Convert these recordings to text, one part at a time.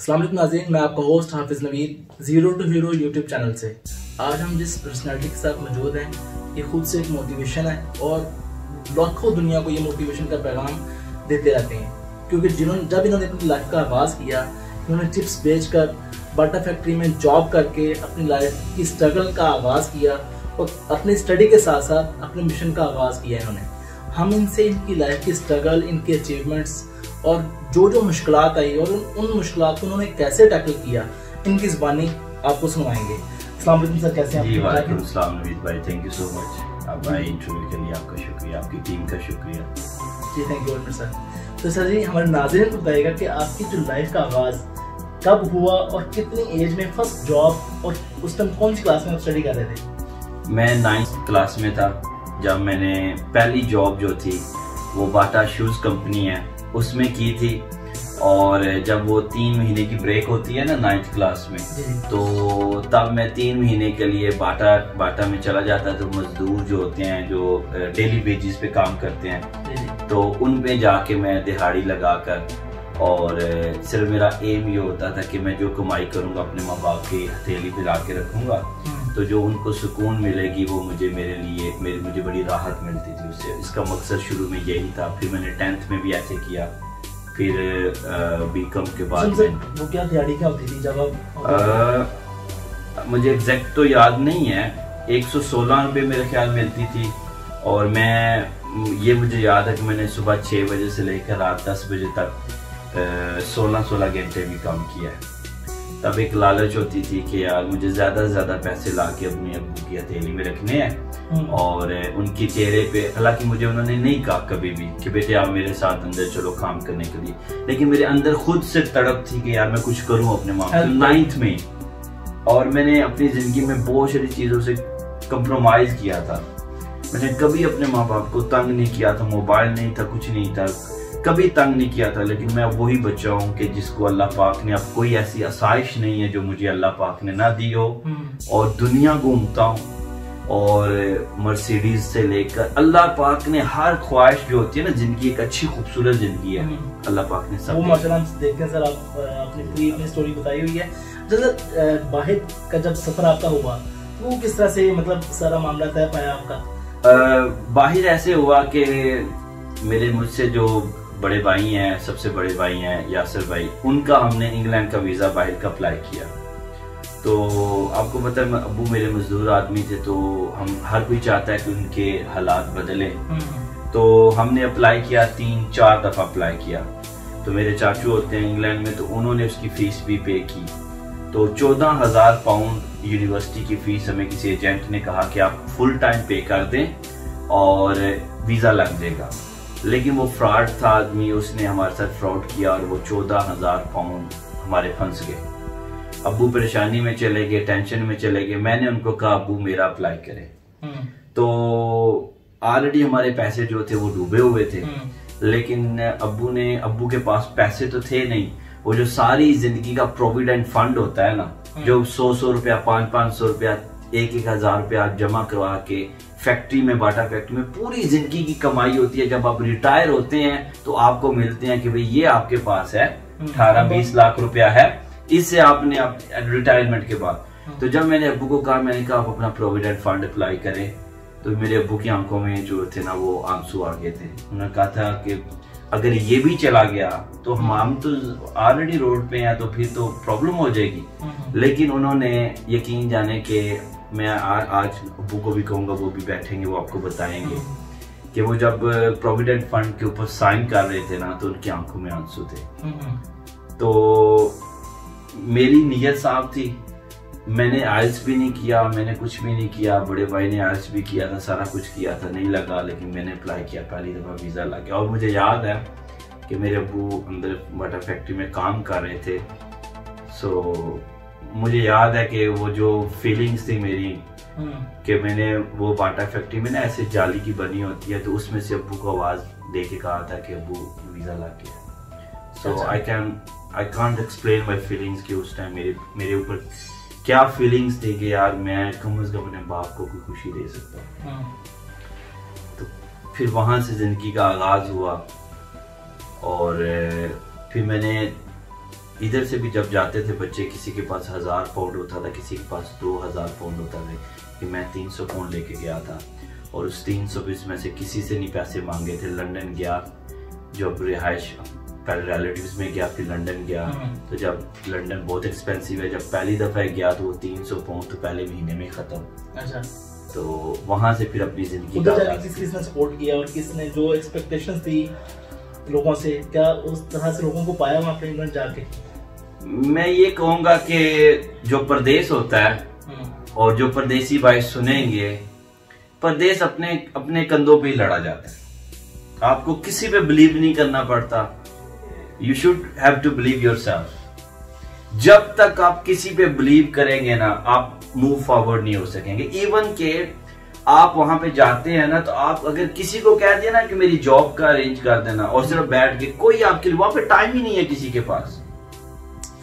अस्सलाम वालेकुम नाज़रीन, मैं आपका host Hafiz Naveed zero to hero YouTube channel से। आज हम जिस पर्सनालिटी के साथ मौजूद हैं, ये खुद से एक मोटिवेशन है और लाखों दुनिया को ये मोटिवेशन का पैगाम देते रहते हैं। क्योंकि जब इन्होंने अपनी लाइफ का आगाज़ किया, इन्होंने चिप्स बेचकर बाटा फैक्ट्री में जॉब करके अपनी लाइफ की स्ट्रगल का आगाज़ किया और अपनी स्टडी के साथ साथ अपने मिशन का आगाज़ किया इन्होंने। हम इनसे इनकी लाइफ की स्ट्रगल, इनके अचीवमेंट्स और जो मुश्किलात आई और उन मुश्किलात को उन्होंने कैसे टैकल किया, इनकी ज़बानी आपको सुनवाएंगे। अस्सलाम वालेकुम सर, कैसे हैं आप? जी वालेकुम अस्सलाम नवीद भाई, थैंक यू सो मच। आप भाई इंटरव्यू के लिए आपका शुक्रिया, आपकी टीम का शुक्रिया। जी thank you very much sir. तो सर जी, हमारे नाज़रीन को बताइएगा कि आपकी जो लाइफ का आगाज़ कब हुआ और कितनी एज में फर्स्ट जॉब, और उस टाइम कौन सी क्लास में आप स्टडी कर रहे थे? मैं 9th क्लास में था जब मैंने पहली जॉब जो थी वो बाटा शूज़ कंपनी है उसमें की थी। और जब वो 3 महीने की ब्रेक होती है ना 9th क्लास में, तो तब मैं 3 महीने के लिए बाटा में चला जाता। तो मजदूर जो होते हैं जो डेली बेसिस पे काम करते हैं, तो उन पे जाके मैं दिहाड़ी लगाकर, और सिर्फ मेरा एम ये होता था कि मैं जो कमाई करूँगा अपने माँ बाप की हथेली पे ला के रखूँगा, तो जो उनको सुकून मिलेगी वो मुझे मुझे बड़ी राहत मिलती थी उससे। इसका मकसद शुरू में यही था। फिर मैंने 10th में भी ऐसे किया, फिर बीकॉम के बाद में। वो क्या दिहाड़ी क्या होती थी जब आप? मुझे एग्जैक्ट तो याद नहीं है, 116 रुपये मेरे ख्याल मिलती थी। और ये मुझे याद है कि मैंने सुबह 6 बजे से लेकर रात 10 बजे तक 16 घंटे भी काम किया है। तब एक लालच होती थी कि यार मुझे ज्यादा से ज्यादा पैसे ला के अपने अब्बू की हथेली में रखने हैं। और उनकी चेहरे पे, हालांकि मुझे उन्होंने नहीं कहा कभी भी कि बेटे आप मेरे साथ अंदर चलो काम करने के लिए, लेकिन मेरे अंदर खुद से तड़प थी कि यार मैं कुछ करूं अपने माँ बाप 9th में। और मैंने अपनी जिंदगी में बहुत सारी चीजों से कंप्रोमाइज किया था। मैंने कभी अपने माँ बाप को तंग नहीं किया था, मोबाइल नहीं था, कुछ नहीं था, कभी तंग नहीं किया था। लेकिन मैं वही बच्चा हूँ कि जिसको अल्लाह पाक ने, अब कोई ऐसी आसाइश नहीं है जो मुझे अल्लाह पाक ने ना दी हो। और दुनिया घूमता हूँ, और मर्सिडीज से लेकर अल्लाह पाक ने हर ख्वाहिश जो होती है ना, जिंदगी एक अच्छी खूबसूरत जिंदगी है, अल्लाह पाक ने सब। वो माशाल्लाह हम देखते हैं सर, आप अपनी पूरी अपनी स्टोरी बताई हुई है। जब बाहर का जब सफर आपका हुआ, तो वो किस तरह से मतलब सारा मामला तय पाया आपका? बाहर ऐसे हुआ कि मेरे मुझसे जो बड़े भाई हैं, सबसे बड़े भाई हैं यासिर भाई, उनका हमने इंग्लैंड का वीजा बाहर का अप्लाई किया। तो आपको पता है अब्बू मेरे मजदूर आदमी थे, तो हम हर कोई चाहता है कि उनके हालात बदले। तो हमने अप्लाई किया, 3-4 दफा अप्लाई किया। तो मेरे चाचू होते हैं इंग्लैंड में, तो उन्होंने उसकी फीस भी पे की। तो 14,000 पाउंड यूनिवर्सिटी की फीस हमें किसी एजेंट ने कहा कि आप फुल टाइम पे कर दें और वीजा लग जाएगा। लेकिन वो फ्रॉड था आदमी, उसने हमारे साथ फ्रॉड किया और वो 14,000 पाउंड हमारे फंस गए। अब्बू परेशानी में चले गए, टेंशन में चले गए। मैंने उनको कहा अब्बू मेरा अप्लाई करें। तो ऑलरेडी हमारे पैसे जो थे वो डूबे हुए थे, लेकिन अब्बू के पास पैसे तो थे नहीं। वो जो सारी जिंदगी का प्रोविडेंट फंड होता है ना, जो 100 रुपया, 500 रुपया, 1,000 रुपया जमा करवा के फैक्ट्री में, बाटा फैक्ट्री में पूरी जिंदगी की कमाई होती है। जब आप रिटायर होते हैं तो आपको मिलते हैं कि भाई ये आपके पास है 18-20 लाख रुपया है, इससे आपने रिटायरमेंट के बाद। तो जब मैंने अब्बू को कहा, मैंने कहा आप अपना प्रोविडेंट फंड अप्लाई करें, तो मेरे अब्बू की आंखों में जो थे ना वो आंसू आ गए थे। उन्होंने कहा था कि अगर ये भी चला गया तो हम तो ऑलरेडी रोड पे हैं, तो फिर तो प्रॉब्लम हो जाएगी। लेकिन उन्होंने यकीन जाने के, मैं आज अब्बू को भी कहूंगा, वो भी बैठेंगे, वो आपको बताएंगे कि वो जब प्रोविडेंट फंड के ऊपर साइन कर रहे थे ना, तो उनकी आंखों में आंसू थे। तो मेरी नीयत साफ थी, मैंने आइल्स भी नहीं किया, मैंने कुछ भी नहीं किया। बड़े भाई ने आइल्स भी किया था, सारा कुछ किया था, नहीं लगा। लेकिन मैंने अप्लाई किया, पहली दफा वीजा लग गया। और मुझे याद है कि मेरे अब्बू अंदर बाटा फैक्ट्री में काम कर रहे थे। सो मुझे याद है कि वो जो फीलिंग्स थी मेरी, कि मैंने वो बाटा फैक्ट्री में ना ऐसे जाली की बनी होती है, तो उसमें से अब्बू को आवाज दे के कहा था कि अब्बू वीजा लग गया। So I can't explain my feelings कि उस टाइम मेरे ऊपर क्या फीलिंग्स थी कि यार मैं कम से कम अपने बाप को कोई खुशी दे सकता हूँ। तो फिर वहां से जिंदगी का आगाज हुआ। और फिर मैंने इधर से भी जब जाते थे बच्चे, किसी के पास 1000 पाउंड होता था, किसी के पास 2000 पाउंड होता था, कि मैं 300 पाउंड लेके गया था और उस 320 में से किसी से नहीं पैसे मांगे थे। लंदन गया, जब रिहाइश पहले रिलेटिव्स में गया, फिर लंदन गया, तो जब लंदन बहुत एक्सपेंसिव है, जब पहली दफा गया तो वो 300 पाउंड तो पहले महीने में खत्म। अच्छा। तो वहां से फिर अपनी जिंदगी उधर जाके किसने सपोर्ट किया और किसने जो एक्सपेक्टेशंस थी लोगों से, क्या उस तरह से लोगों को पाया वहां पे इंग्लैंड जाके? मैं ये कहूंगा कि जो परदेश होता है और जो परदेसी भाई सुनेंगे, परदेश अपने अपने कंधों पे ही लड़ा जाता है। आपको किसी पे बिलीव नहीं करना पड़ता। You should have to believe yourself. जब तक आप किसी पे बिलीव करेंगे ना, आप मूव फॉरवर्ड नहीं हो सकेंगे। इवन के आप वहां पे जाते हैं ना, तो आप अगर किसी को कह दिया ना कि मेरी जॉब का अरेंज कर देना, और सिर्फ बैठ के, कोई आपके लिए वहां पे टाइम ही नहीं है किसी के पास।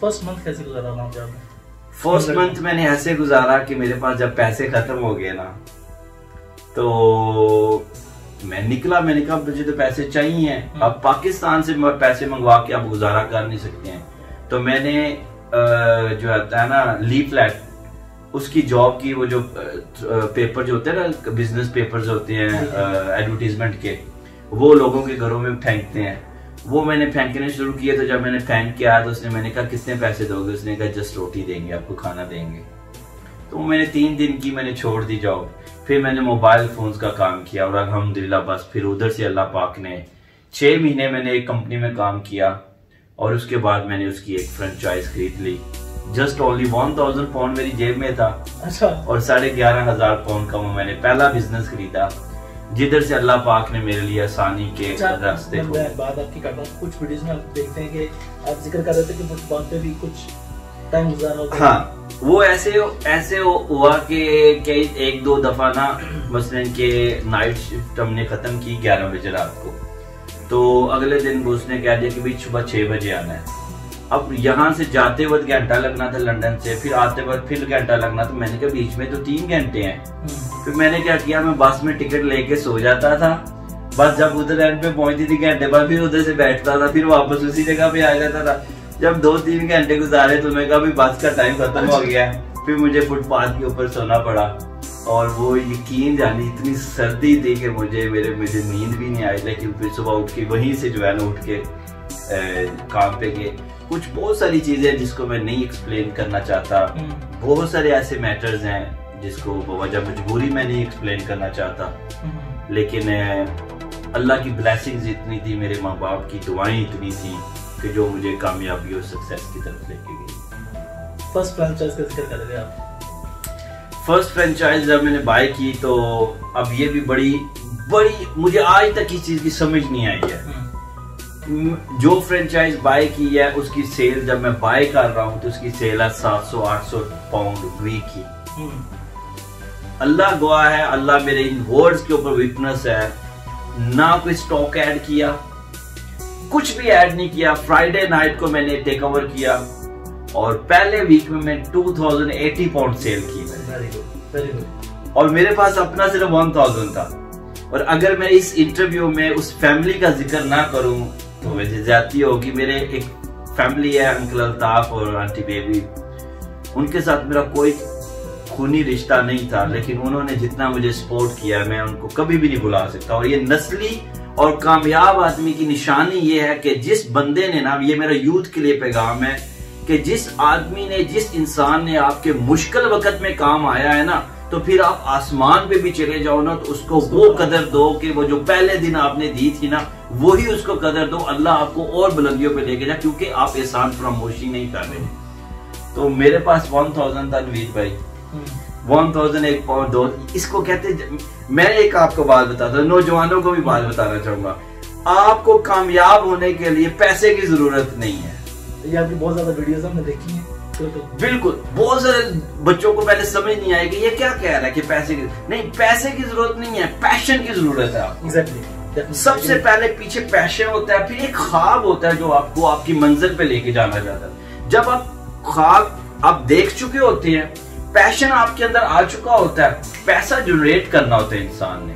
फर्स्ट मंथ कैसे गुजारा वहां पे? फर्स्ट मंथ मैंने ऐसे गुजारा कि मेरे पास जब पैसे खत्म हो गए ना, तो मैं निकला, मैंने कहा मुझे तो पैसे चाहिए। अब पाकिस्तान से पैसे मंगवा के आप गुजारा कर नहीं सकते हैं। तो मैंने जो आता है ना लीफलेट, उसकी जॉब की, वो जो पेपर जो होते हैं ना, बिजनेस पेपर्स होते हैं एडवर्टीजमेंट के, वो लोगों के घरों में फेंकते हैं, वो मैंने फेंकने शुरू किए। तो जब मैंने फेंक के आया तो उसने, मैंने कहा कितने पैसे दोगे? उसने कहा जस्ट रोटी देंगे, आपको खाना देंगे। तो मैंने 3 दिन की मैंने छोड़ दी जॉब। फिर मैंने मोबाइल फोन्स का काम किया और अल्हम्दुलिल्लाह बस फिर उधर से अल्लाह पाक ने 6 महीने मैंने एक कंपनी में काम किया और उसके बाद मैंने उसकी एक फ्रेंचाइज खरीद ली। जस्ट ओनली 1000 पाउंड मेरी जेब में था। अच्छा। और 11,500 पाउंड का वो मैंने पहला बिजनेस खरीदा, जिधर से अल्लाह पाक ने मेरे लिए आसानी के रास्ते खोले। बात आपकी करता हूँ, कुछ वीडियोस में आप देखते हैं कि आप जिक्र कर रहे थे कि कुछ बात पे भी कुछ टाइम गुजारा। हाँ, वो ऐसे हुआ कि 1-2 दफा ना, मसलन के नाइट शिफ्ट हमने खत्म की 11 बजे रात को, तो अगले दिन उसने कह दिया कि भाई सुबह 6 बजे आना है। अब यहाँ से जाते वक्त घंटा लगना था लंदन से, फिर आते वक्त फिर घंटा लगना, तो मैंने कहा बीच में तो 3 घंटे हैं। फिर मैंने क्या किया, मैं बस में टिकट लेके सो जाता था, बस जब उधर एंड पे पहुंचती थी घंटे बाद, फिर उधर से बैठता था, फिर वापस उसी जगह पे आ जाता था। जब 2-3 घंटे गुजारे तो मैं कहा बस का टाइम खत्म हो गया, फिर मुझे फुटपाथ के ऊपर सोना पड़ा। और वो यकीन जानी इतनी सर्दी थी कि मुझे नींद भी नहीं आई, लेकिन फिर सुबह उठ के वहीं से जो है ना उठ के काम पे गए। कुछ बहुत सारी चीजें जिसको मैं नहीं एक्सप्लेन करना चाहता, बहुत सारे ऐसे मैटर्स हैं जिसको बवजह मजबूरी में नहीं एक्सप्लेन करना चाहता, लेकिन अल्लाह की ब्लेसिंग्स इतनी थी, मेरे माँ बाप की दुआएं इतनी थी कि जो मुझे कामयाबी और सक्सेस की तरफ लेके गई। फर्स्ट फ्रेंचाइज का जिक्र कर रहे थे आप। फर्स्ट फ्रेंचाइज जब मैंने बाय की, तो अब ये भी बड़ी मुझे आज तक इस चीज की समझ नहीं आई है। जो फ्रेंचाइज बाय की है उसकी सेल जब मैं बाय कर रहा हूँ तो उसकी सेल है 700-800 पाउंड वीक की। अल्लाह गवाह है, अल्लाह मेरे इन वर्ड्स के ऊपर विटनेस है, ना कोई स्टॉक ऐड किया, कुछ भी ऐड नहीं किया। फ्राइडे नाइट को मैंने टेक ओवर किया और पहले वीक में मैं 2080 पाउंड सेल की। Very good. और मेरे पास अपना सिर्फ 1000 था। और अगर मैं इस इंटरव्यू में उस फैमिली का जिक्र ना करूं तो मुझे ज्यादती होगी। मेरे एक फैमिली है, अंकल अल्ताफ और आंटी बेबी, उनके साथ मेरा कोई खूनी रिश्ता नहीं था, लेकिन उन्होंने जितना मुझे सपोर्ट किया मैं उनको कभी भी नहीं भुला सकता। और ये नस्ली और कामयाब आदमी की निशानी ये है कि जिस बंदे ने ना, ये मेरा यूथ के लिए पैगाम है कि जिस आदमी ने, जिस इंसान ने आपके मुश्किल वक्त में काम आया है ना, तो फिर आप आसमान पे भी चले जाओ ना तो उसको वो कदर दो कि वो जो पहले दिन आपने दी थी ना, वही उसको कदर दो। अल्लाह आपको और बुलंदियों पे लेके जाए, क्योंकि आप एहसान फरामोशी नहीं कर रहे। तो मेरे पास 1000 था नवीद भाई, 1000 1 पाउंड 2, इसको कहते। मैं एक आपको बात बताता हूँ, नौजवानों को भी बात बताना चाहूंगा, आपको कामयाब होने के लिए पैसे की जरूरत नहीं है। ये आपकी बहुत ज्यादा वीडियोस हमने देखी हैं। बिल्कुल, बहुत सारे बच्चों को पहले समझ नहीं आएगी ये क्या कह रहा है कि पैसे की नहीं, पैसे की जरूरत नहीं है, पैशन की जरूरत है आपको। Exactly. सबसे पहले पीछे पैशन होता है, फिर एक ख्वाब होता है जो आपको आपकी मंजिल पे लेके जाना चाहता है। जब आप ख्वाब आप देख चुके होते हैं, पैशन आपके अंदर आ चुका होता है, पैसा जनरेट करना होता है इंसान ने,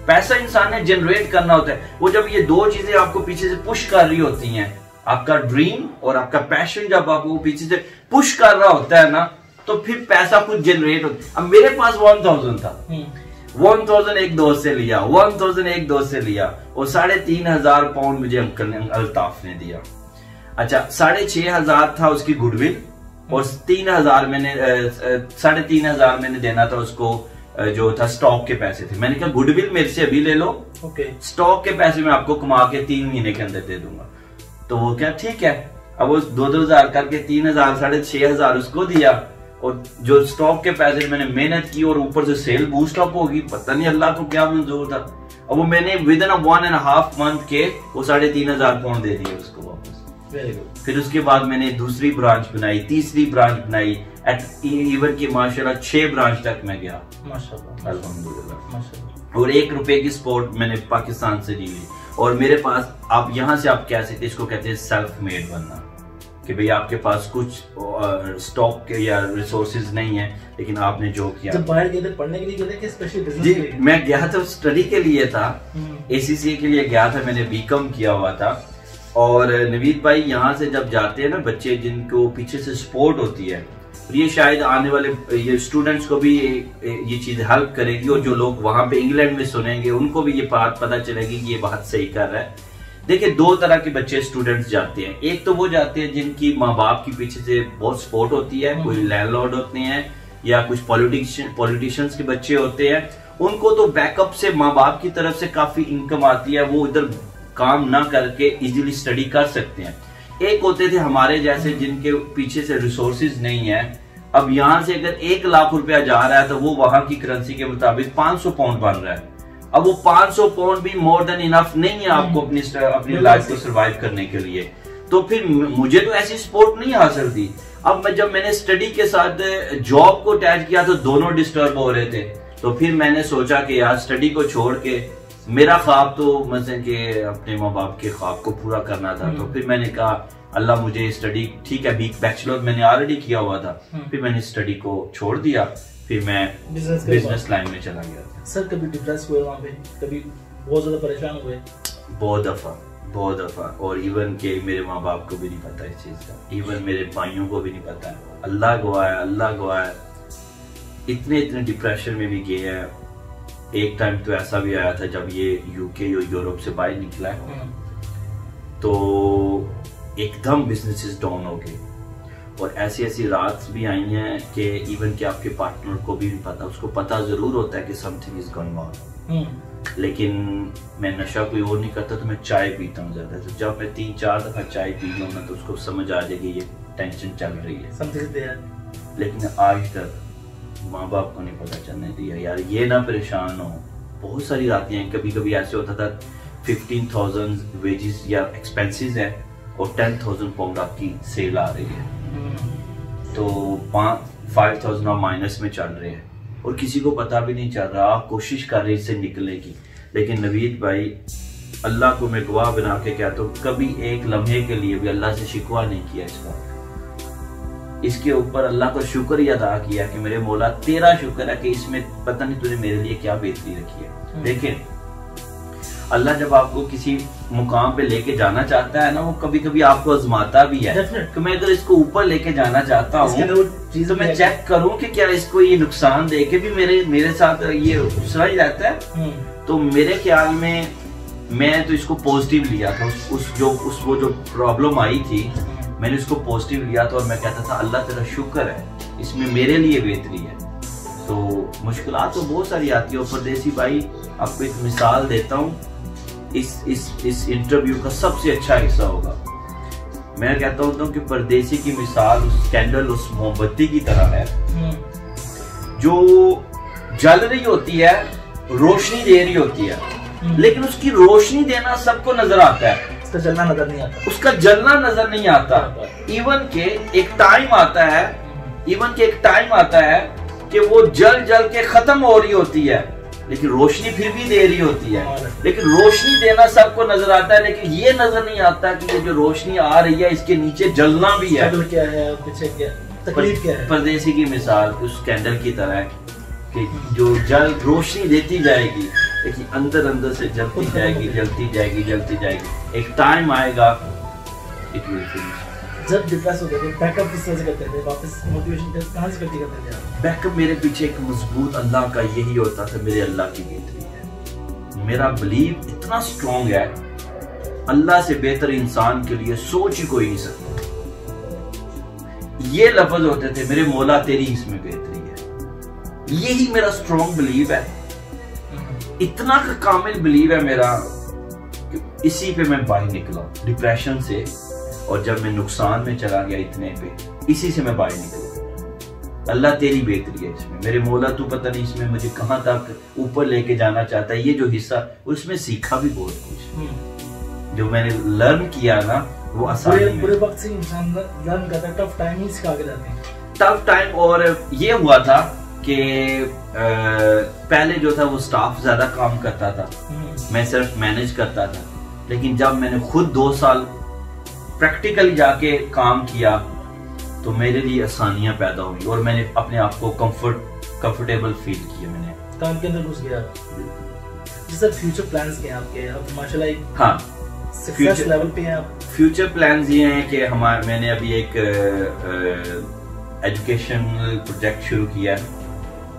पैसा इंसान ने जनरेट करना होता है। वो जब ये 2 चीजें आपको पीछे से पुश कर रही होती हैं, आपका ड्रीम और आपका पैशन जब आपको पीछे से पुश कर रहा होता है ना, तो फिर पैसा खुद जनरेट होता है। अब मेरे पास 1000 था, 1000 एक दोस्त से लिया, 1000 एक दोस्त से लिया, और 3500 पाउंड मुझे अंकल ने, अल्ताफ ने दिया। अच्छा, 6500 था उसकी गुडविल, और 3000 मैंने 3500 मैंने देना था उसको, जो था स्टॉक के पैसे थे। मैंने कहा गुडविल मेरे से अभी ले लो, स्टॉक के पैसे मैं आपको कमा के 3 महीने के अंदर दे दूंगा। तो वो क्या, ठीक है। अब वो 2-2000 करके 3000, 6500 उसको दिया, और जो स्टॉक के पैसे मैंने मेहनत की, और ऊपर से सेल बूस्ट अप होगी, पता नहीं अल्लाह को क्या मंजूर था। अब वो मैंने विद इन 1.5 मंथ के वो 3500 पाउंड दे दिए उसको वापस। फिर उसके बाद मैंने दूसरी ब्रांच बनाई, तीसरी ब्रांच बनाई, इवन की माशाल्लाह 6 ब्रांच तक मैं गया, माशाल्लाह अल्हम्दुलिल्लाह। और 1 रुपए की सपोर्ट मैंने पाकिस्तान से ली। और मेरे पास, आप यहाँ से आप कह सकते, इसको कहते हैं सेल्फ मेड बनना, कि भाई आपके पास कुछ स्टॉक के या रिसोर्सेज नहीं है, लेकिन आपने जो किया। जब बाहर गए थे पढ़ने के लिए गए थे कि स्पेशल बिजनेस जी, के लिए? मैं गया था स्टडी के लिए था, ACCA के लिए गया था, मैंने बीकॉम किया हुआ था। और नवीद भाई, यहाँ से जब जाते हैं ना बच्चे, जिनको पीछे से सपोर्ट होती है, ये शायद आने वाले ये स्टूडेंट्स को भी ये चीज हेल्प करेगी, और जो लोग वहां पे इंग्लैंड में सुनेंगे उनको भी ये बात पता चलेगी कि ये बात सही कर रहा है। देखिए, 2 तरह के बच्चे स्टूडेंट्स जाते हैं। एक तो वो जाते हैं जिनकी माँ बाप की पीछे से बहुत सपोर्ट होती है, कोई लैंडलॉर्ड होते हैं या कुछ पॉलिटिशियंस के बच्चे होते हैं, उनको तो बैकअप से माँ बाप की तरफ से काफी इनकम आती है, वो इधर काम ना करके इजीली स्टडी कर सकते हैं। एक होते थे हमारे जैसे जिनके पीछे से रिसोर्सेज नहीं है। अब यहाँ से अगर 1 लाख रुपया जा रहा है, तो वो वहां की करेंसी के मुताबिक 500 पाउंड बन रहा है। अब वो 500 पाउंड भी मोर देन इनफ नहीं है आपको अपनी लाइफ को सरवाइव करने के लिए। तो फिर मुझे तो ऐसी सपोर्ट नहीं हासिल थी। अब जब मैंने स्टडी के साथ जॉब को अटैच किया, तो दोनों डिस्टर्ब हो रहे थे। तो फिर मैंने सोचा कि यार स्टडी को छोड़ के, मेरा ख्वाब तो मतलब कि अपने माँ बाप के ख्वाब को पूरा करना था। तो फिर मैंने कहा अल्लाह मुझे स्टडी, ठीक है, बैचलर मैंने ऑलरेडी किया हुआ था, फिर मैंने स्टडी को छोड़ दिया, फिर मैं बिजनेस लाइन में चला गया। सर कभी डिप्रेस हुए वहाँ पे, कभी बहुत ज्यादा परेशान हुए? बहुत दफा, और इवन के मेरे माँ बाप को भी नहीं पता इस चीज का, इवन मेरे भाइयों को भी नहीं पता है। अल्लाह गवाह, इतने डिप्रेशन में भी गए हैं। एक टाइम तो ऐसा भी आया था जब ये यूके और यूरोप से बाहर निकला है, तो एकदम बिजनेसेस डाउन हो गए। और ऐसी रात भी आई हैं कि इवन कि आपके पार्टनर को भी नहीं पता, उसको पता जरूर होता है कि समथिंग इज गोइंग ऑन, लेकिन मैं नशा कोई और नहीं करता, तो मैं चाय पीता हूँ ज्यादा। तो जब मैं 3-4 दफा चाय पी लूँ ना, तो उसको समझ आ जाएगी ये टेंशन चल रही है। लेकिन आज तक माँ बाप को नहीं पता चलने दिया यार, ये ना परेशान हो। बहुत सारी रातें हैं, कभी कभी ऐसे होता था 15,000 वेजेस या एक्सपेंसेस है, और 10,000 पाउंड आपकी सेल आ रही है, तो 5,000 आप माइनस में चल रहे हैं, और किसी को पता भी नहीं चल रहा। आप कोशिश कर रहे इससे निकलने की, लेकिन नवीद भाई, अल्लाह को मैं गवाह बना के कहता हूँ, कभी एक लम्हे के लिए भी अल्लाह से शिकवा नहीं किया इसके ऊपर अल्लाह का शुक्र ही अदा किया कि मेरे मौला तेरा शुक्र है कि इसमें पता नहीं तूने मेरे लिए क्या बेहतरी रखी है। देखिए, अल्लाह जब आपको किसी मुकाम पे लेके जाना चाहता है ना, वो कभी कभी आपको आजमाता भी है कि मैं अगर इसको ऊपर लेके जाना चाहता हूँ, तो मैं चेक करूँ कि क्या इसको ये नुकसान दे के भी मेरे साथ ये दूसरा ही रहता है। तो मेरे ख्याल में मैं तो इसको पॉजिटिव लिया था। वो जो प्रॉब्लम आई थी, मैंने उसको पॉजिटिव लिया था, और मैं कहता था अल्लाह तेरा शुक्र है, इसमें मेरे लिए बेहतरी है। तो मुश्किलात तो बहुत सारी आती है। और परदेसी भाई, आपको एक मिसाल देता हूँ, इस इंटरव्यू का सबसे अच्छा हिस्सा होगा। मैं कहता हूँ कि परदेसी की मिसाल उस कैंडल, उस मोमबत्ती की तरह है जो जल रही होती है, रोशनी दे रही होती है, लेकिन उसकी रोशनी देना सबको नजर आता है, उसका जलना नजर नहीं आता, उसका जलना नजर नहीं आता। इवन के एक टाइम आता है कि वो जल के खत्म हो रही होती है, लेकिन रोशनी फिर भी दे रही होती है। लेकिन रोशनी देना सबको नजर आता है, लेकिन ये नजर नहीं आता कि ये जो रोशनी आ रही है इसके नीचे जलना भी है, क्या है, पीछे क्या तकलीफ क्या है। परदेसी की मिसाल उस कैंडल की तरह है कि जो जल रोशनी देती जाएगी, लेकिन अंदर से जलती जाएगी। एक टाइम आएगा इट विल फिनिश। जब डिप्रेस होते थे बैकअप किस तरह से करते थे, वापस मोटिवेशन कहाँ से करते थे आप? बैकअप मेरे पीछे एक मजबूत अल्लाह का यही होता था, मेरे अल्लाह की बेहतरी है, मेरा बिलीव इतना स्ट्रॉन्ग है, अल्लाह से बेहतर इंसान के लिए सोच ही कोई नहीं सकता। ये लफ्ज होते थे, मेरे मौला तेरी इसमें बेहतरी है, यही मेरा स्ट्रॉन्ग बिलीव है, इतना कामिल बिलीव है मेरा कि इसी पे मैं बाहर निकला डिप्रेशन से, और जब मैं नुकसान में चला गया इतने पे, इसी से मैं बाहर निकला। अल्लाह तेरी बेहतरी है इसमें, मेरे मौला तू पता नहीं इसमें मुझे कहां तक ऊपर लेके जाना चाहता है। ये जो हिस्सा, उसमें सीखा भी बहुत कुछ, जो मैंने लर्न किया ना वो आसानी में। पूरे वक्त से इंसान लर्न करता है, टफ टाइम ही सिखा के जाते हैं। टफ टाइम, और ये हुआ था कि पहले जो था वो स्टाफ ज्यादा काम करता था, मैं सिर्फ मैनेज करता था, लेकिन जब मैंने खुद 2 साल प्रैक्टिकली जाके काम किया तो मेरे लिए आसानियां पैदा हुई और मैंने अपने आप को कंफर्टेबल फील किया, मैंने काम के अंदर घुस गया। जी सर, फ्यूचर प्लान्स क्या हैं आपके? अब माशाल्लाह एक हाँ सक्सेस लेवल पे हैं आप। फ्यूचर प्लान्स ये हैं कि मैंने अभी एक एजुकेशनल प्रोजेक्ट शुरू किया है,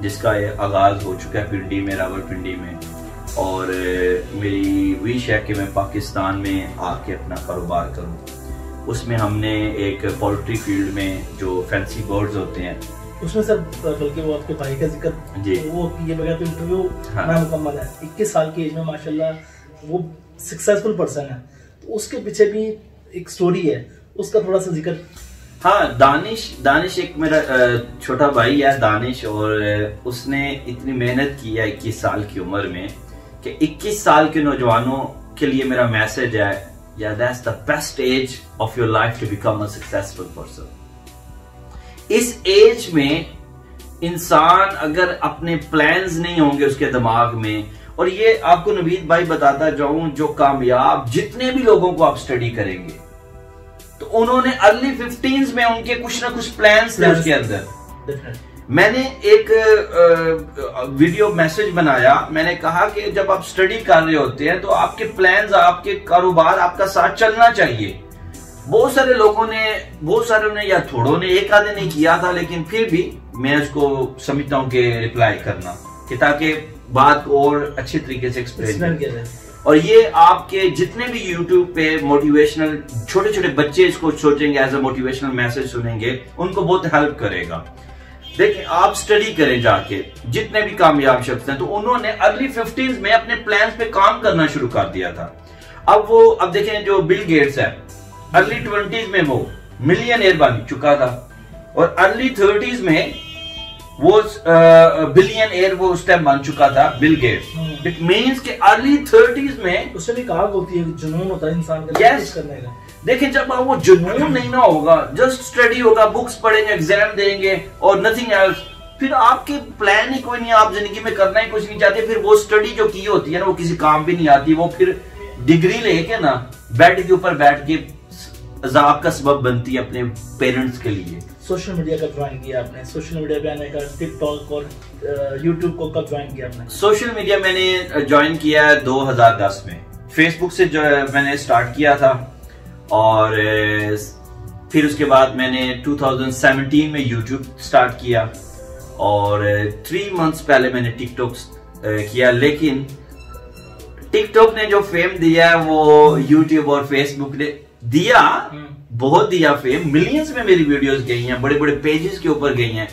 जिसका आगाज हो चुका है पिंडी में, रावलपिंडी में, और मेरी विश है कि मैं पाकिस्तान में आके अपना कारोबार करूं। उसमें हमने एक पोल्ट्री फील्ड में जो फैंसी बर्ड्स होते हैं, उसमें सर बल्कि वो आपके भाई का जिक्र जी वो ये बगैर तो इंटरव्यू ना मुकम्मल है। 21 साल की एज में माशाल्लाह वो सक्सेसफुल पर्सन है, तो उसके पीछे भी एक स्टोरी है, उसका थोड़ा सा जिक्र। हाँ, दानिश एक मेरा छोटा भाई है दानिश, और उसने इतनी मेहनत की है 21 साल की उम्र में कि 21 साल के नौजवानों के लिए मेरा मैसेज है, या that's the best age of your life to become a successful person. इस एज में इंसान अगर अपने प्लान्स नहीं होंगे उसके दिमाग में, और ये आपको नवीद भाई बताता जाऊं, जो कामयाब जितने भी लोगों को आप स्टडी करेंगे तो उन्होंने अर्ली 50s में उनके कुछ ना कुछ प्लान्स थे उसके अंदर। मैंने एक वीडियो मैसेज बनाया, मैंने कहा कि जब आप स्टडी कर रहे होते हैं तो आपके प्लान्स, आपके कारोबार आपका साथ चलना चाहिए। बहुत सारे लोगों ने या थोड़ों ने, एक आधे ने किया था, लेकिन फिर भी मैं उसको समझता हूँ कि रिप्लाई करना, कि ताकि बात को और अच्छे तरीके से एक्सप्लेन किया जाए। और ये आपके जितने भी YouTube पे मोटिवेशनल, छोटे छोटे बच्चे इसको सोचेंगे एज अ मोटिवेशनल मैसेज सुनेंगे, उनको बहुत हेल्प करेगा। देखिए, आप स्टडी करें जाके, जितने भी कामयाब शख्स हैं, तो उन्होंने अर्ली 50s में अपने प्लान्स पे काम करना शुरू कर दिया था। अब देखें जो बिल गेट्स है, अर्ली 20s में वो मिलियनेयर बन चुका था, और अर्ली 30s में वो बिलियनेयर वो उस टाइम बन चुका था, बिल गेट्स। इट मींस कि अर्ली 30s में उससे भी कहावत होती है, जुनून होता है इंसान का yes, करने का। देखिए, जब आप वो जुनून नहीं ना होगा, जस्ट स्टडी होगा, बुक्स पढ़ेंगे, एग्जाम देंगे और नथिंग एल्स, फिर आपके प्लान ही कोई नहीं, आप जिंदगी में करना ही कुछ नहीं चाहते, फिर वो स्टडी जो की होती है ना, वो किसी काम भी नहीं आती, वो फिर डिग्री लेके ना बेड के ऊपर बैठ के अजाब का सबब बनती है अपने पेरेंट्स के लिए। सोशल मीडिया कब ज्वाइन किया आपने? सोशल मीडिया पे आने का, टिकटॉक और यूट्यूब को कब ज्वाइन किया आपने? सोशल मीडिया मैंने ज्वाइन किया 2010 में, फेसबुक से जो मैंने स्टार्ट किया था, और फिर उसके बाद मैंने 2017 में यूट्यूब स्टार्ट किया, और 3 मंथ्स पहले मैंने टिकटॉक किया। लेकिन टिकटॉक ने जो फेम दिया वो यूट्यूब और फेसबुक ने दिया, बहुत दिया फेम, मिलियंस में मेरी वीडियोस गई हैं, बड़े बड़े पेजेस के ऊपर गई हैं,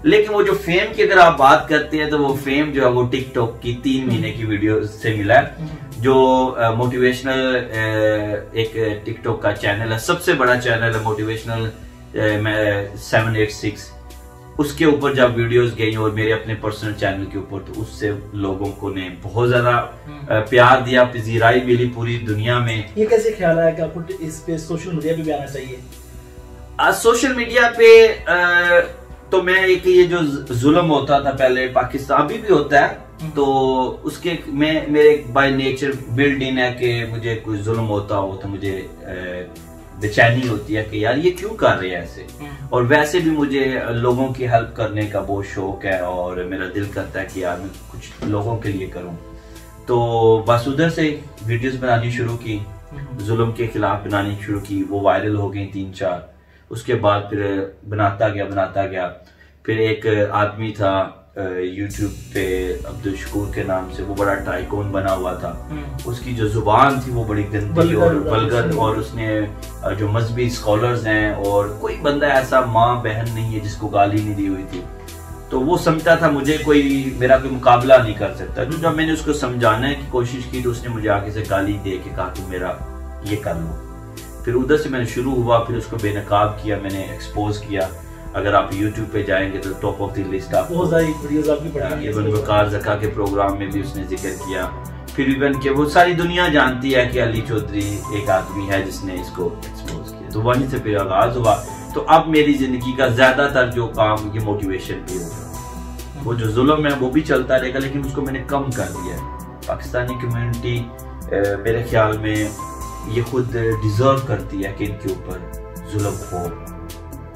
लेकिन वो जो फेम की अगर आप बात करते हैं तो वो फेम जो है वो टिकटॉक की 3 महीने की वीडियो से मिला है, जो मोटिवेशनल एक टिकटॉक का चैनल है, सबसे बड़ा चैनल है मोटिवेशनल 786, उसके ऊपर जब वीडियोस गई और मेरे अपने पर्सनल चैनल के ऊपर, तो उससे लोगों को ने बहुत ज्यादा प्यार दिया, पजीराई मिली पूरी दुनिया में। ये कैसे ख्याल आया कि आपको इस पे सोशल मीडिया पे भी आना चाहिए? सोशल मीडिया पे तो मैं एक ये जो जुल्म होता था पहले पाकिस्तान, अभी भी होता है, तो उसके मेरे बाय नेचर बिल्ड इन है कि मुझे कोई जुल्म होता हो तो मुझे बेचैनी होती है कि यार ये क्यों कर रहे हैं ऐसे। और वैसे भी मुझे लोगों की हेल्प करने का बहुत शौक है, और मेरा दिल करता है कि यार मैं कुछ लोगों के लिए करूं, तो बस उधर से वीडियोस बनानी शुरू की। जुल्म के खिलाफ बनानी शुरू की, वो वायरल हो गई 3-4। उसके बाद फिर बनाता गया। फिर एक आदमी था यूट्यूब पे अब्दुल शकूर के नाम से, वो बड़ा टाइकून बना हुआ था। उसकी जो जुबान थी वो बड़ी गंदी और वल्गर, और उसने जो मजहबी स्कॉलर्स हैं, और कोई बंदा ऐसा माँ बहन नहीं है जिसको गाली नहीं दी हुई थी। तो वो समझता था मेरा कोई मुकाबला नहीं कर सकता। तो जब मैंने उसको समझाने की कोशिश की तो उसने मुझे आगे से गाली दे के कहा कि मेरा ये कर लो। फिर उधर से मैंने शुरू हुआ, फिर उसको बेनकाब किया, मैंने एक्सपोज किया। अगर आप YouTube पे जाएंगे तो टॉप ऑफ द लिस्ट आपको बहुत सारी वीडियोस आपकी पड़ी हैं। इवन वकार ज़का के प्रोग्राम में भी उसने जिक्र किया। फिर इवन के वो सारी दुनिया जानती है कि अली चौधरी एक आदमी है जिसने इसको एक्सपोज किया। तो वहीं से फिर आगाज हुआ। तो अब मेरी जिंदगी का ज्यादातर जो काम ये मोटिवेशन पे होगा। वो जो जुल्म है वो भी चलता रहेगा, लेकिन उसको मैंने कम कर दिया है। पाकिस्तानी कम्युनिटी मेरे ख्याल में ये खुद डिजर्व करती है कि इनके ऊपर जुल्म हो।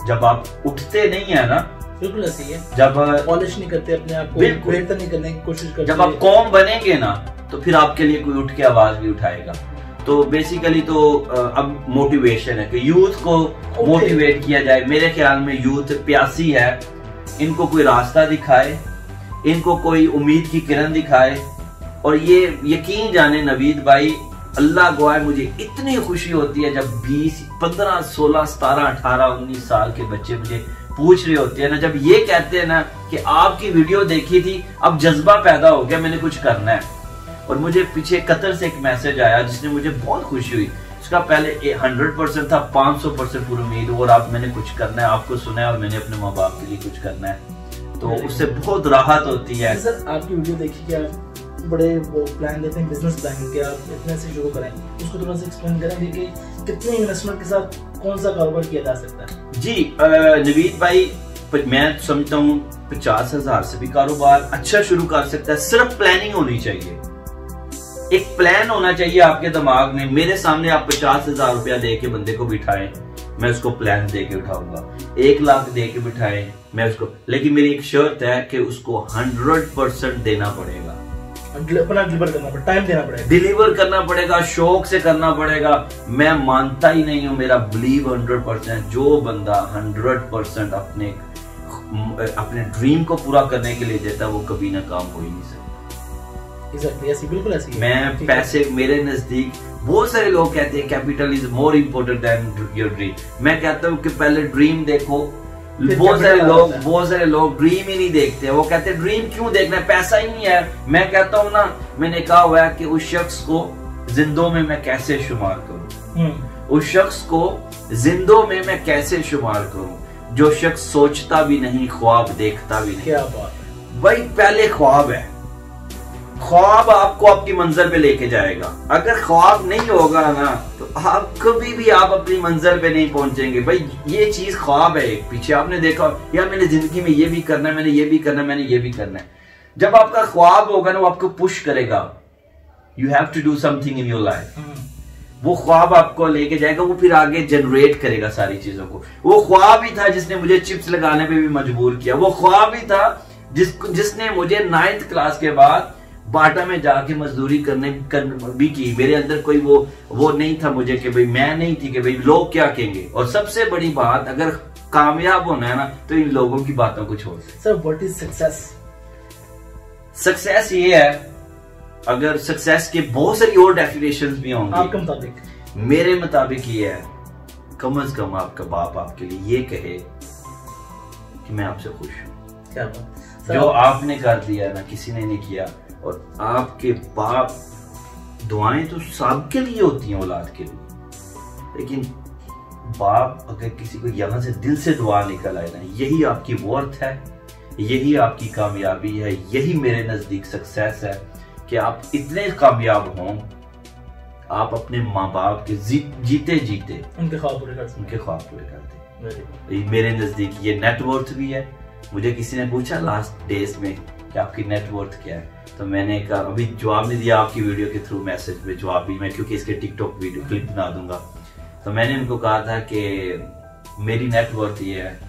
जब आप उठते नहीं है ना, बिल्कुल ऐसी है, जब पॉलिश नहीं करते अपने आप को, बेहतर नहीं करने की कोशिश करते, जब आप कौम बनेंगे ना तो फिर आपके लिए कोई उठ के आवाज भी उठाएगा। तो बेसिकली तो अब मोटिवेशन है कि यूथ को मोटिवेट किया जाए। मेरे ख्याल में यूथ प्यासी है, इनको कोई रास्ता दिखाए, इनको कोई उम्मीद की किरण दिखाए। और ये यकीन जाने नवीद भाई, अल्लाह गवाह, मुझे इतनी खुशी होती है जब 20, 15, 16, 17, 18, 19 साल के बच्चे मुझे पूछ रहे होते हैं ना, जब ये कहते हैं ना कि आपकी वीडियो देखी थी, अब जज्बा पैदा हो गया, मैंने कुछ करना है। और मुझे पीछे कतर से एक मैसेज आया जिसने मुझे बहुत खुशी हुई। उसका पहले 100% था, 500% पूरी उम्मीद, और अब मैंने कुछ करना है, आपको सुना है और मैंने अपने माँ बाप के लिए कुछ करना है। तो उससे बहुत राहत होती है। सर आपकी वीडियो देखी क्या बड़े वो प्लान देते हैं, बिजनेस प्लान के, आप इतने से शुरू करें, उसको थोड़ा सा एक्सप्लेन करेंगे कि कितने इन्वेस्टमेंट के साथ कौन सा कारोबार किया जा सकता है। जी नवीद भाई, मैं समझता हूँ 50,000 से भी कारोबार अच्छा शुरू कर सकता है। सिर्फ प्लानिंग होनी चाहिए, एक प्लान होना चाहिए आपके दिमाग में। मेरे सामने आप 50,000 रुपया दे के बंदे को बिठाएं, मैं उसको प्लान दे के उठाऊंगा। 1 लाख दे के बिठाएं मैं उसको, लेकिन मेरी एक शर्त है कि उसको 100% देना पड़ेगा, अपना डिलीवर करना पड़ेगा, टाइम देना पड़ेगा, डिलीवर करना पड़ेगा, शौक से करना पड़ेगा। मैं मानता ही नहीं हूं, मेरा बिलीव 100%, जो बंदा 100% अपने ड्रीम को पूरा करने के लिए देता है वो कभी ना काम हो ही नहीं सकता। Exactly, ऐसी बिल्कुल ऐसी है। मैं पैसे, मेरे नजदीक बहुत सारे लोग कहते हैं capital is more important then your dream. मैं कहता हूँ कि पहले ड्रीम देखो। बहुत सारे लोग ड्रीम ही नहीं देखते, वो कहते हैं ड्रीम क्यों देखना है, पैसा ही नहीं है। मैं कहता हूँ ना, मैंने कहा हुआ है कि उस शख्स को जिंदों में मैं कैसे शुमार करूँ, उस शख्स को जिंदों में मैं कैसे शुमार करूँ जो शख्स सोचता भी नहीं, ख्वाब देखता भी नहीं। क्या बात है। वही पहले ख्वाब है, ख्वाब आपको आपकी मंजिल पे लेके जाएगा। अगर ख्वाब नहीं होगा ना तो आप कभी भी आप अपनी मंजिल पे नहीं पहुंचेंगे। भाई ये चीज ख्वाब है। एक पीछे आपने देखा यार मैंने जिंदगी में ये भी करना है, मैंने ये भी करना है, मैंने ये भी करना है। जब आपका ख्वाब होगा ना वो आपको पुश करेगा, you have to do something in your life. वो ख्वाब आपको लेके जाएगा, वो फिर आगे जनरेट करेगा सारी चीजों को। वो ख्वाब ही था जिसने मुझे चिप्स लगाने पे भी मजबूर किया। वो ख्वाब ही था जिसने मुझे 9th क्लास के बाद बाटा में जाके मजदूरी करने भी की। मेरे अंदर कोई वो नहीं था मुझे कि भाई मैं नहीं थी कि भाई लोग क्या कहेंगे। और सबसे बड़ी बात, अगर कामयाब होना है ना तो इन लोगों की बातों को छोड़। Sir what is success? Success ये है, अगर सक्सेस के बहुत सारी और डेफिनेशंस भी होंगी, आपके मुताबिक? मेरे मुताबिक ये है, कम से कम आपका बाप आपके लिए ये कहे कि मैं आपसे खुश हूँ। क्या बात। जो आपने कर दिया ना किसी ने नहीं किया। और आपके बाप, दुआएं तो सबके लिए होती हैं औलाद के लिए, लेकिन बाप अगर किसी को यहां से दिल से दुआ निकल आए ना, यही आपकी वर्थ है, यही आपकी कामयाबी है, यही मेरे नजदीक सक्सेस है कि आप इतने कामयाब हों, आप अपने माँ बाप के जीते जीते उनके ख्वाब पूरे कर दे। मेरे नजदीक ये नेटवर्थ भी है। मुझे किसी ने पूछा लास्ट डेज में कि आपकी नेटवर्थ क्या है, तो मैंने कहा, अभी जवाब नहीं दिया आपकी वीडियो के थ्रू, मैसेज में जवाब भी मैं, क्योंकि इसके टिकटॉक वीडियो क्लिप बना दूंगा। तो मैंने उनको कहा था कि मेरी नेटवर्थ ये है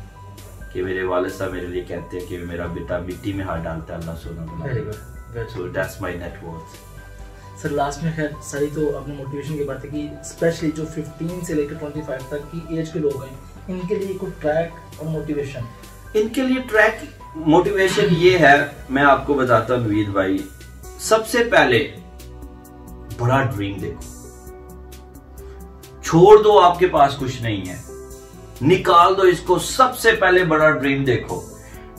कि मेरे वालिद साहब मेरे लिए कहते हैं कि मेरा बेटा मिट्टी में हाथ डालता है, अल्लाह सोना बनाएगा। So that's my net worth. Sir last में खैर सही तो अपने मोटिवेशन की बात है कि स्पेशली जो 15 से लेकर 25 तक की एज के लोग हैं, इनके लिए कोई ट्रैक और मोटिवेशन? इनके लिए ट्रैक मोटिवेशन ये है, मैं आपको बताता हूँ नवीद भाई, सबसे पहले बड़ा ड्रीम देखो, छोड़ दो आपके पास कुछ नहीं है, निकाल दो इसको, सबसे पहले बड़ा ड्रीम देखो।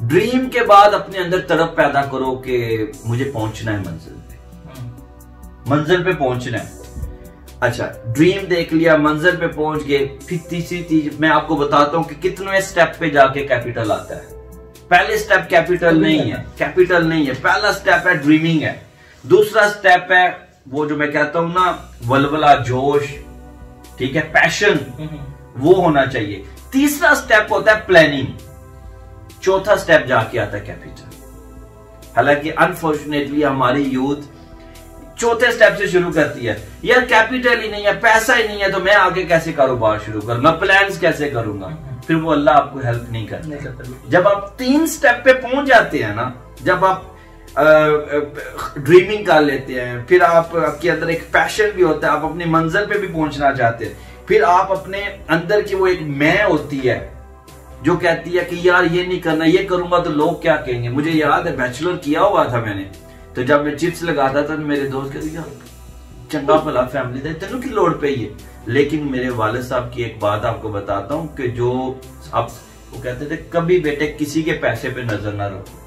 ड्रीम के बाद अपने अंदर तड़प पैदा करो कि मुझे पहुंचना है मंजिल पे, मंजिल पे पहुंचना है। अच्छा, ड्रीम देख लिया, मंजिल पे पहुंच गए, फिर तीसरी चीज मैं आपको बताता हूं कि कितने स्टेप पे जाके कैपिटल आता है। पहले स्टेप कैपिटल नहीं है, कैपिटल नहीं है, पहला स्टेप है ड्रीमिंग है। दूसरा स्टेप है वो जो मैं कहता हूं ना, वलवला, जोश, ठीक है, पैशन, वो होना चाहिए। तीसरा स्टेप होता है प्लानिंग। चौथा स्टेप जाके आता है कैपिटल। हालांकि अनफॉर्चुनेटली हमारी यूथ चौथे स्टेप से शुरू करती है, यार कैपिटल ही नहीं है, पैसा ही नहीं है, तो मैं आगे कैसे कारोबार शुरू करूंगा, प्लान्स कैसे करूंगा। फिर वो अल्लाह आपको हेल्प नहीं करता। जब आप 3 स्टेप पे पहुंच जाते हैं ना, जब आप ड्रीमिंग कर लेते हैं, फिर आपके अंदर एक पैशन भी होता है, आप अपनी मंजिल पे भी पहुंचना चाहते हैं, फिर आप अपने अंदर की वो एक मैं होती है जो कहती है कि यार ये नहीं करना, ये करूंगा तो लोग क्या कहेंगे। मुझे याद है बैचलर किया हुआ था मैंने, तो जब मैं चिप्स लगाता था तो मेरे दोस्त कहते यार चंगा भला फैमिली था, तेनों की लोड़ पे ही है। लेकिन मेरे वालिद साहब की एक बात आपको बताता हूं कि जो आप वो कहते थे, कभी बेटे किसी के पैसे पे नजर ना रखो,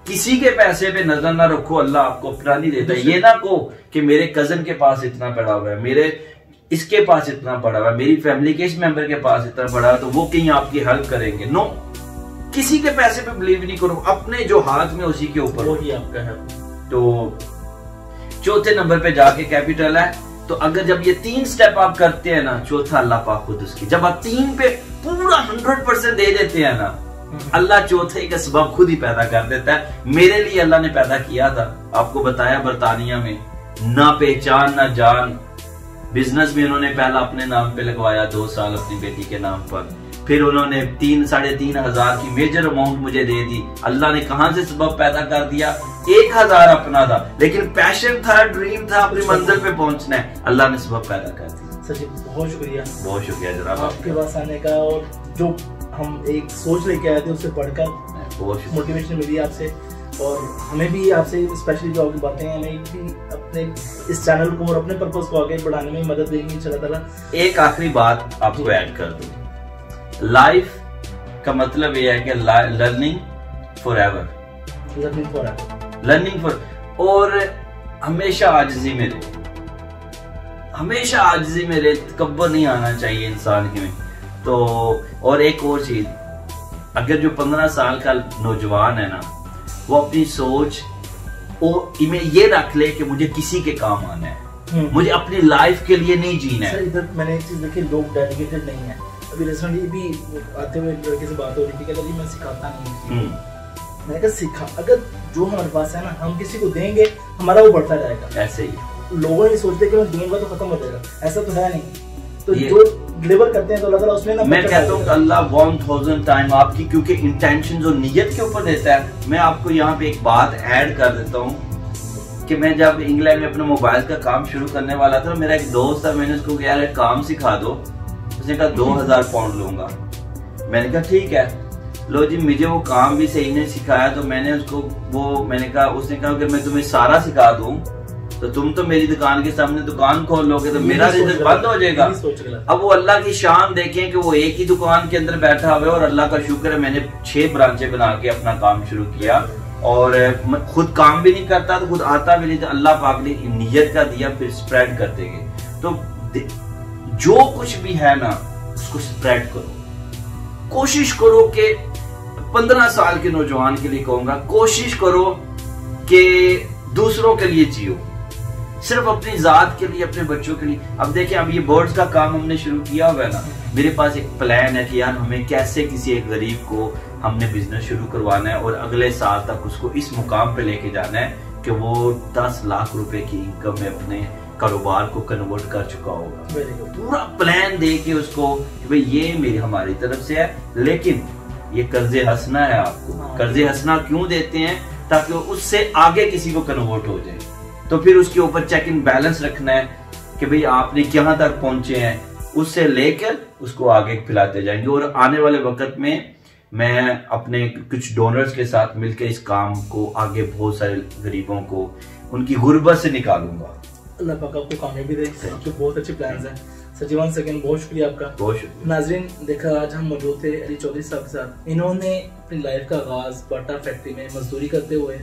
किसी के पैसे पे नजर ना रखो, अल्लाह आपको अपना नहीं देता। ये ना कहो कि मेरे कजन के पास इतना पड़ा हुआ है, मेरे इसके पास इतना पड़ा हुआ है, मेरी फैमिली के इस मेंबर के पास इतना पड़ा है, तो वो कहीं आपकी हेल्प करेंगे। नो, किसी के पैसे पे बिलीव नहीं करो, अपने जो हाथ में उसी के ऊपर वही आपका है। तो चौथे नंबर पे जाके कैपिटल है। तो अगर जब ये 3 स्टेप आप करते हैं ना, चौथा अल्लाह पाक खुद उसकी, जब आप 3 पे पूरा 100% दे देते हैं ना, अल्लाह चौथे का सबब खुद ही पैदा कर देता है। मेरे लिए अल्लाह ने पैदा किया था, आपको बताया, बरतानिया में, ना पहचान ना जान, बिजनेस भी उन्होंने पहला अपने नाम पे लगवाया 2 साल अपनी बेटी के नाम पर, फिर उन्होंने 3-3.5 हजार की मेजर अमाउंट मुझे दे दी। अल्लाह ने कहां से सबब पैदा कर दिया, 1000 अपना था, लेकिन पैशन था, ड्रीम था, अपनी मंजिल पे पहुंचना है, अल्लाह ने सबब पैदा कर दिया। सर जी बहुत शुक्रिया, बहुत शुक्रिया जनाब आपके पास आने का, और जो हम एक सोच लेके आए थे उससे बढ़कर बहुत मोटिवेशन मिली आपसे, और हमें भी आपसे स्पेशली जो आपकी बातें हैं, हमें भी अपने इस चैनल को और अपने पर्पस को आगे बढ़ाने में मदद देंगी इंशाल्लाह ताला। एक आखिरी बात आपको ऐड कर दूं, लाइफ का मतलब ये है कि learning for ever, learning for, और हमेशा आजिज़ी में रहे, हमेशा आजिज़ी में रहे, तकब्बुर नहीं आना चाहिए इंसान के में। तो और एक और चीज, अगर जो 15 साल का नौजवान है ना, वो अपनी सोच में ये रख ले कि मुझे किसी के काम आना है, मुझे अपनी लाइफ के लिए नहीं जीना है। इधर मैंने एक चीज देखी, लोग डेडिकेटेड नहीं है। अभी रिसेंटली भी आते हुए लड़के से बात हो रही थी, कहता जी मैं सिखाता नहीं, मैंने कहा सिखा, अगर जो हमारे पास है ना हम किसी को देंगे, हमारा वो बढ़ता जाएगा। ऐसे ही लोगों ने सोचते कि मैं दूंगा तो खत्म हो जाएगा, ऐसा तो है नहीं। तो जो डिलीवर करते हैं तो अल्लाह ताला उसमें ना, मैं कहता हूँ अल्लाह 1000 टाइम आपकी, क्योंकि इंटेंशन और नियत के ऊपर देता है। मैं आपको यहाँ पे एक बात ऐड कर देता हूँ कि मैं जब इंग्लैंड में अपने मोबाइल का काम शुरू करने वाला था, मेरा एक दोस्त था, मैंने उसको कहा यार काम सिखा दो, उसने कहा 2000 पाउंड लूंगा। मैंने कहा ठीक है, लो जी, मुझे वो काम भी सही नहीं सिखाया, तो मैंने उसको मैंने कहा, उसने कहा अगर मैं तुम्हें सारा सिखा दूं तो तुम तो मेरी दुकान के सामने दुकान खोल लोगे, तो मेरा रिज़्क बंद हो जाएगा। अब वो अल्लाह की शान देखें कि वो एक ही दुकान के अंदर बैठा हुआ है, और अल्लाह का शुक्र है मैंने 6 ब्रांचें बना के अपना काम शुरू किया, और खुद काम भी नहीं करता, तो खुद आता भी नहीं, तो अल्लाह पाक ने नियत का दिया, फिर स्प्रेड करते गए। तो जो कुछ भी है ना, उसको स्प्रेड करो, कोशिश करो कि 15 साल के नौजवान के लिए कहूंगा, कोशिश करो कि दूसरों के लिए जियो, सिर्फ अपनी जात के लिए, अपने बच्चों के लिए। अब देखिए, अब ये बोर्ड्स का काम हमने शुरू किया हुआ है ना, मेरे पास एक प्लान है कि यार हमें कैसे किसी एक गरीब को हमने बिजनेस शुरू करवाना है, और अगले साल तक उसको इस मुकाम पे लेके जाना है कि वो 10 लाख रुपए की इनकम में अपने कारोबार को कन्वर्ट कर चुका होगा। पूरा प्लान दे के उसको कि भाई ये मेरी हमारी तरफ से है, लेकिन ये कर्जे हंसना है आपको। कर्जे हंसना क्यों देते हैं? ताकि उससे आगे किसी को कन्वर्ट हो जाए। तो फिर उसके ऊपर चेक इन बैलेंस रखना है कि भाई आपने कहां तक पहुंचे हैं, उससे लेकर उसको आगे फैलाते जाएंगे। और आने वाले वक्त में मैं अपने कुछ डोनर्स के साथ मिलकर इस काम को आगे बहुत सारे गरीबों को उनकी गुर्बत से निकालूंगा। अल्लाह पाक आपको कामयाबी दे, आपके बहुत अच्छे प्लान्स हैं। सजीवन सेकंड बहुत शुक्रिया आपका। बहुत शुक्रिया। नाजरीन, देखा आज हम मौजूद थे अली चौधरी साहब के साथ। इन्होंने अपनी लाइफ का आगाज बाटा फैक्ट्री में मजदूरी करते हुए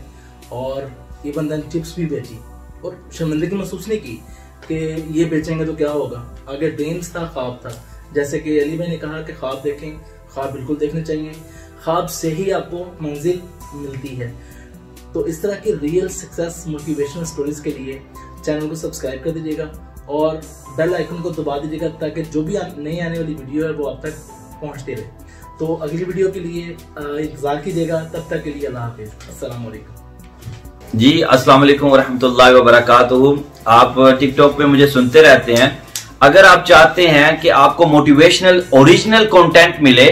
और ये बंदा चिप्स भी बेची और शर्मिंदगी महसूस नहीं की कि ये बेचेंगे तो क्या होगा। आगे ड्रीम्स था, ख्वाब था। जैसे कि अली भाई ने कहा कि ख्वाब देखें, ख्वाब बिल्कुल देखने चाहिए, ख्वाब से ही आपको मंजिल मिलती है। तो इस तरह की रियल सक्सेस मोटिवेशनल स्टोरीज के लिए चैनल को सब्सक्राइब कर दीजिएगा और बेल आइकन को दबा दीजिएगा ताकि जो भी नई आने वाली वीडियो है वो आप तक पहुंचती रहे। तो अगली वीडियो के लिए इंतजार कीजिएगा। तब तक के लिए अल्लाह हाफिज़, अस्सलाम वालेकुम। जी अस्सलाम वालेकुम वरहमतुल्लाहि वबरकातुहू। आप टिकटॉक पे मुझे सुनते रहते हैं। अगर आप चाहते हैं कि आपको मोटिवेशनल ओरिजिनल कंटेंट मिले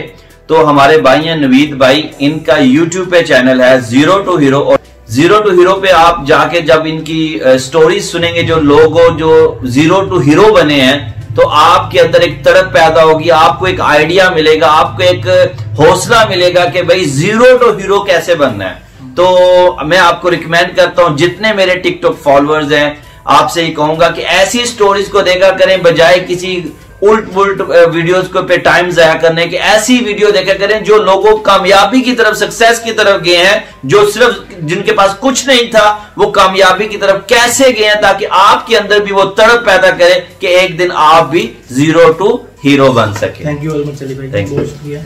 तो हमारे भाई हैं नवीद भाई, इनका यूट्यूब पे चैनल है जीरो टू हीरो। और जीरो टू हीरो पे आप जाके जब इनकी स्टोरीज सुनेंगे, जो लोग जो जीरो टू हीरो बने हैं, तो आपके अंदर एक तड़प पैदा होगी, आपको एक आइडिया मिलेगा, आपको एक हौसला मिलेगा कि भाई जीरो टू हीरो कैसे बनना है। तो मैं आपको रिकमेंड करता हूं, जितने मेरे टिकटॉक फॉलोअर्स हैं, आपसे ही कहूंगा कि ऐसी स्टोरीज को देखा करें बजाय किसी उल्ट पुल्ट वीडियोस को पे टाइम जाया करने के। ऐसी वीडियो देखा करें जो लोगों कामयाबी की तरफ, सक्सेस की तरफ गए हैं, जो सिर्फ जिनके पास कुछ नहीं था वो कामयाबी की तरफ कैसे गए हैं, ताकि आपके अंदर भी वो तड़प पैदा करे कि एक दिन आप भी जीरो टू हीरो बन सके। Thank you very much Ali भाई, बहुत शुक्रिया।